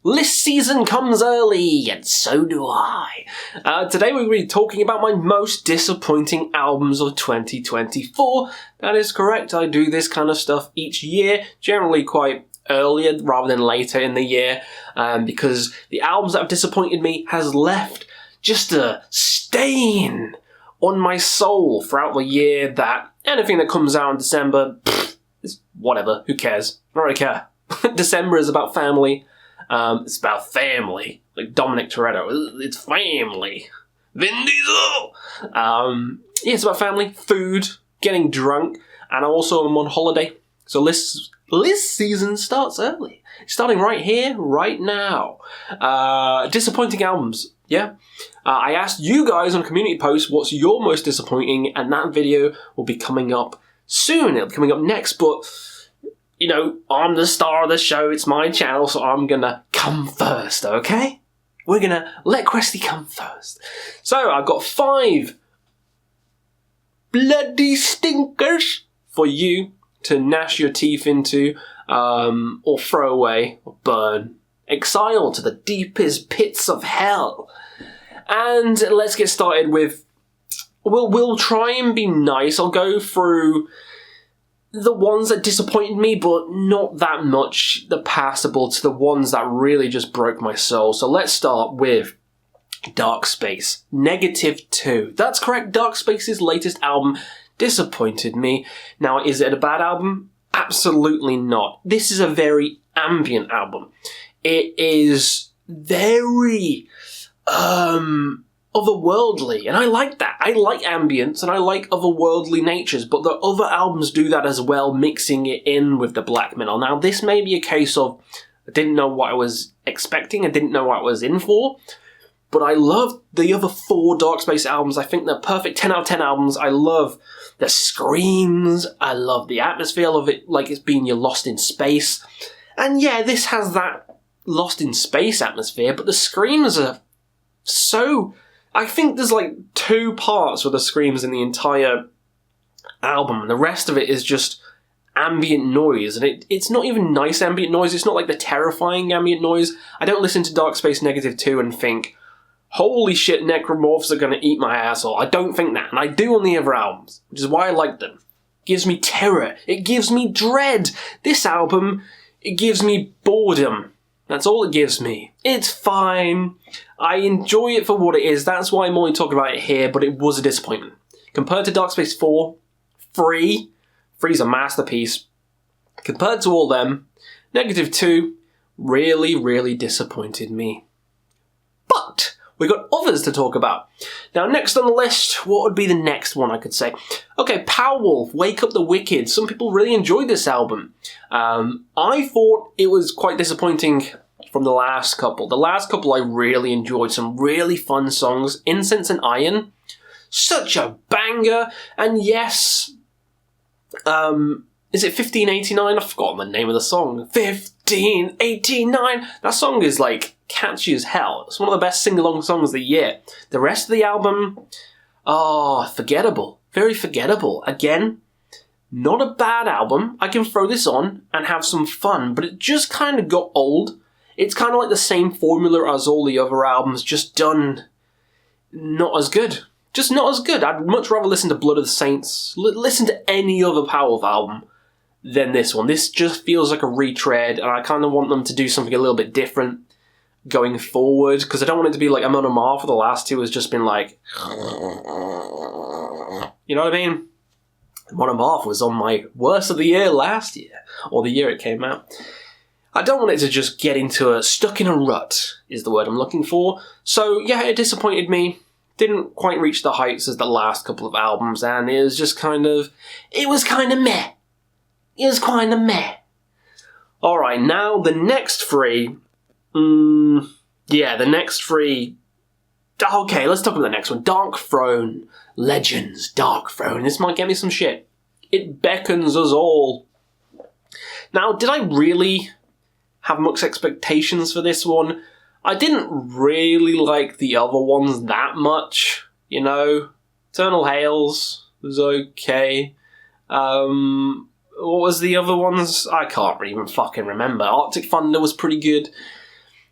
List season comes early, and so do I. Today we're going to be talking about my most disappointing albums of 2024. That is correct, I do this kind of stuff each year, generally quite earlier rather than later in the year, because the albums that have disappointed me has left just a stain on my soul throughout the year that anything that comes out in December, is whatever, who cares? I don't really care. December is about family. It's about family. Like Dominic Toretto. It's family. Vin Diesel! It's about family, food, getting drunk, and also I'm on holiday. So list season starts early. Starting right here, right now. Disappointing albums. Yeah? I asked you guys on a community post what's your most disappointing, and that video will be coming up soon. It'll be coming up next, but you know, I'm the star of the show, it's my channel, so I'm gonna come first, okay? We're gonna let Xristou come first. So, I've got 5 bloody stinkers for you to gnash your teeth into, or throw away, or burn. Exile to the deepest pits of hell. And let's get started with, we'll try and be nice. I'll go through the ones that disappointed me, but not that much, the passable, to the ones that really just broke my soul. So let's start with Darkspace, -2. That's correct, Darkspace's latest album disappointed me. Now, is it a bad album? Absolutely not. This is a very ambient album. It is very otherworldly, and I like that. I like ambience, and I like otherworldly natures, but the other albums do that as well, mixing it in with the black metal. Now, this may be a case of I didn't know what I was expecting, I didn't know what I was in for, but I love the other 4 Darkspace albums. I think they're perfect 10 out of 10 albums. I love the screams, I love the atmosphere of it, like it's being you're lost in space. And yeah, this has that lost in space atmosphere, but the screams are so... I think there's like 2 parts with the screams in the entire album, and the rest of it is just ambient noise, and it's not even nice ambient noise. It's not like the terrifying ambient noise. I don't listen to Darkspace -2 and think, holy shit, necromorphs are going to eat my asshole. I don't think that, and I do on the other albums, which is why I like them. It gives me terror. It gives me dread. This album, it gives me boredom. That's all it gives me. It's fine. I enjoy it for what it is. That's why I'm only talking about it here, but it was a disappointment. Compared to Darkspace 4, 3's a masterpiece. Compared to all them, -2 really, really disappointed me. But we got others to talk about. Now, next on the list, what would be the next one I could say? Okay, Powerwolf, Wake Up the Wicked. Some people really enjoyed this album. I thought it was quite disappointing from the last couple. The last couple I really enjoyed. Some really fun songs. Incense and Iron, such a banger. And yes, is it 1589? I've forgotten the name of the song. 1589! That song is like catchy as hell. It's one of the best sing-along songs of the year. The rest of the album, forgettable. Very forgettable. Again, not a bad album. I can throw this on and have some fun, but it just kind of got old. It's kind of like the same formula as all the other albums, just done not as good. Just not as good. I'd much rather listen to Blood of the Saints, listen to any other Powerwolf album than this one. This just feels like a retread, and I kind of want them to do something a little bit different going forward, because I don't want it to be like Amon Amarth for the last 2 has just been like... You know what I mean? Amon Amarth was on my worst of the year last year, or the year it came out. I don't want it to just get into stuck in a rut, is the word I'm looking for. So, yeah, it disappointed me. Didn't quite reach the heights as the last couple of albums, and it was just kind of... It was kind of meh. It was kind of meh. Alright, now the next 3... the next 3... Okay, let's talk about the next one. Darkthrone. Legends. Darkthrone. This might get me some shit. It beckons us all. Now, did I really have much expectations for this one? I didn't really like the other ones that much, you know. Eternal Hails was okay. What was the other ones? I can't even fucking remember. Arctic Thunder was pretty good.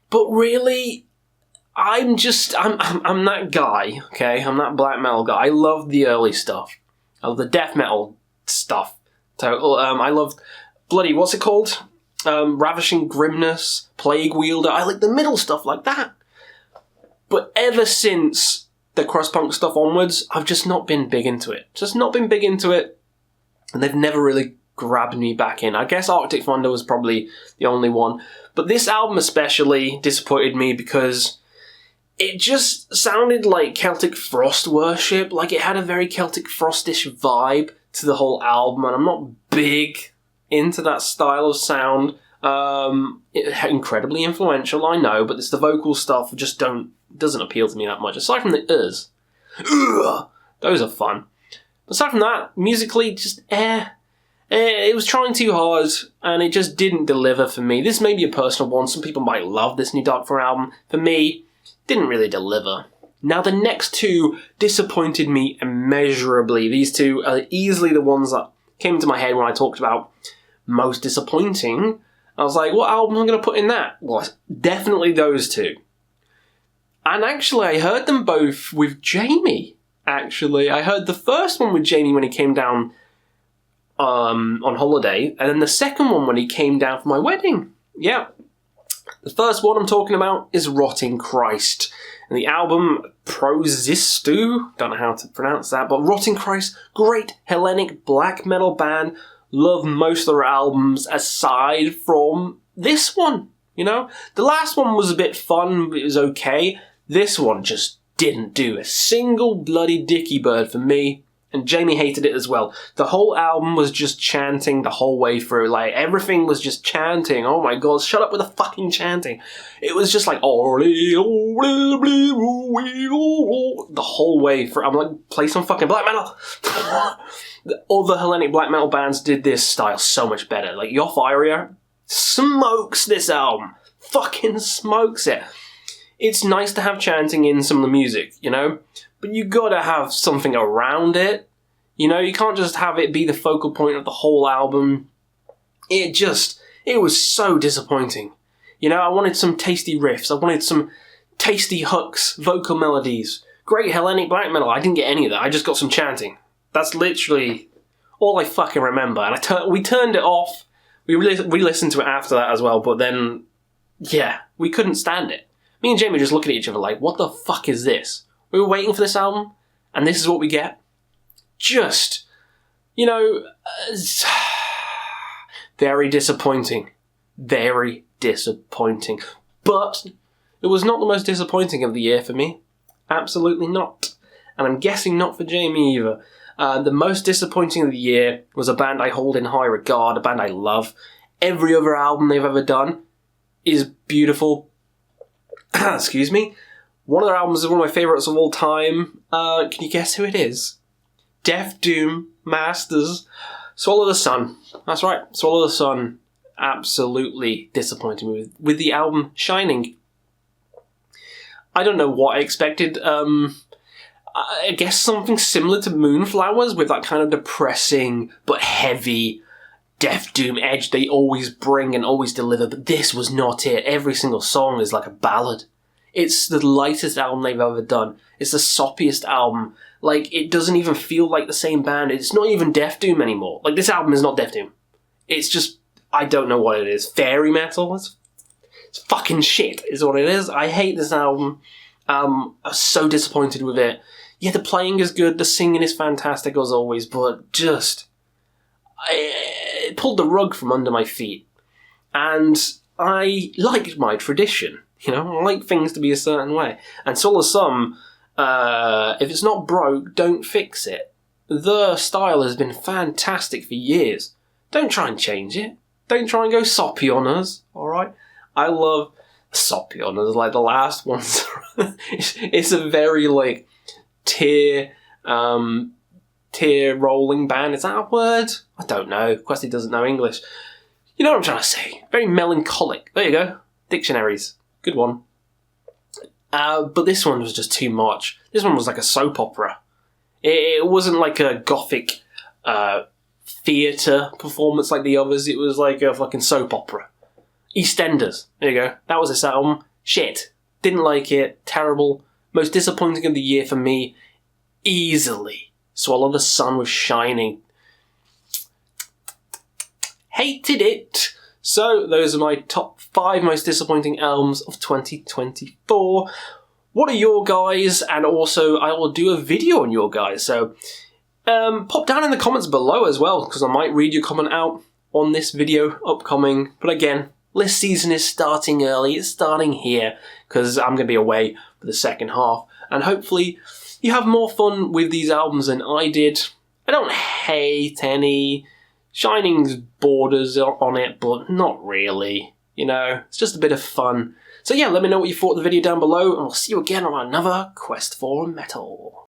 But really, I'm that guy, okay? I'm that black metal guy. I love the early stuff. I love the death metal stuff. So, I love bloody, what's it called? Ravishing Grimness, Plague Wielder. I like the middle stuff like that. But ever since the cross-punk stuff onwards, I've just not been big into it. And they've never really grabbed me back in. I guess Arctic Thunder was probably the only one. But this album especially disappointed me because it just sounded like Celtic Frost worship. Like, it had a very Celtic Frostish vibe to the whole album, and I'm not big into that style of sound. Incredibly influential, I know, but it's the vocal stuff doesn't appeal to me that much. Aside from the those are fun. But aside from that, musically, just it was trying too hard, and it just didn't deliver for me. This may be a personal one. Some people might love this new Darkthrone album. For me, didn't really deliver. Now, the next two disappointed me immeasurably. These two are easily the ones that came into my head when I talked about most disappointing. I was like, what album am I going to put in that? Well, definitely those two. And actually, I heard them both with Jamie, actually. I heard the first one with Jamie when he came down on holiday, and then the second one when he came down for my wedding. Yeah. The first one I'm talking about is Rotting Christ. And the album Xristou, don't know how to pronounce that, but Rotting Christ, great Hellenic black metal band. Love most of their albums aside from this one, you know? The last one was a bit fun, but it was okay. This one just didn't do a single bloody dicky bird for me. And Jamie hated it as well. The whole album was just chanting the whole way through. Like, everything was just chanting. Oh my god, shut up with the fucking chanting. It was just like, the whole way through. I'm like, play some fucking black metal. The other Hellenic black metal bands did this style so much better. Like, Yoff smokes this album. Fucking smokes it. It's nice to have chanting in some of the music, you know? But you gotta have something around it. You know, you can't just have it be the focal point of the whole album. It was so disappointing. You know, I wanted some tasty riffs. I wanted some tasty hooks, vocal melodies. Great Hellenic black metal. I didn't get any of that. I just got some chanting. That's literally all I fucking remember. And we turned it off. We re-listened to it after that as well. But then, yeah, we couldn't stand it. Me and Jamie were just looking at each other like, what the fuck is this? We were waiting for this album, and this is what we get. Just, you know, very disappointing. Very disappointing. But it was not the most disappointing of the year for me. Absolutely not. And I'm guessing not for Jamie either. The most disappointing of the year was a band I hold in high regard, a band I love. Every other album they've ever done is beautiful. Excuse me. One of their albums is one of my favourites of all time. Can you guess who it is? Death Doom Masters. Swallow the Sun. That's right, Swallow the Sun. Absolutely disappointing me with the album Shining. I don't know what I expected. I guess something similar to Moonflowers with that kind of depressing but heavy Death Doom edge they always bring and always deliver, but this was not it. Every single song is like a ballad. It's the lightest album they've ever done. It's the soppiest album. Like, it doesn't even feel like the same band. It's not even Death Doom anymore. Like, this album is not Death Doom. It's just, I don't know what it is. Fairy metal? It's fucking shit, is what it is. I hate this album. I'm so disappointed with it. Yeah, the playing is good, the singing is fantastic as always, but just, it pulled the rug from under my feet. And I liked my tradition. You know, I like things to be a certain way. And Soul of Some, if it's not broke, don't fix it. The style has been fantastic for years. Don't try and change it. Don't try and go soppy on us, alright? I love soppy on us, like the last ones. It's a very, like, tear rolling band. Is that a word? I don't know. Questy doesn't know English. You know what I'm trying to say. Very melancholic. There you go. Dictionaries. Good one. But this one was just too much. This one was like a soap opera. It wasn't like a gothic theatre performance like the others. It was like a fucking soap opera. EastEnders. There you go. That was this album. Shit. Didn't like it. Terrible. Most disappointing of the year for me. Easily. Swallow the Sun with Shining. Hated it. So, those are my top 5 most disappointing albums of 2024. What are your guys? And also, I will do a video on your guys. So, pop down in the comments below as well, because I might read your comment out on this video upcoming. But again, list season is starting early. It's starting here, because I'm going to be away for the second half. And hopefully, you have more fun with these albums than I did. I don't hate any. Shining's borders on it, but not really. You know, it's just a bit of fun. So yeah, let me know what you thought of the video down below, and we'll see you again on another Quest for Metal.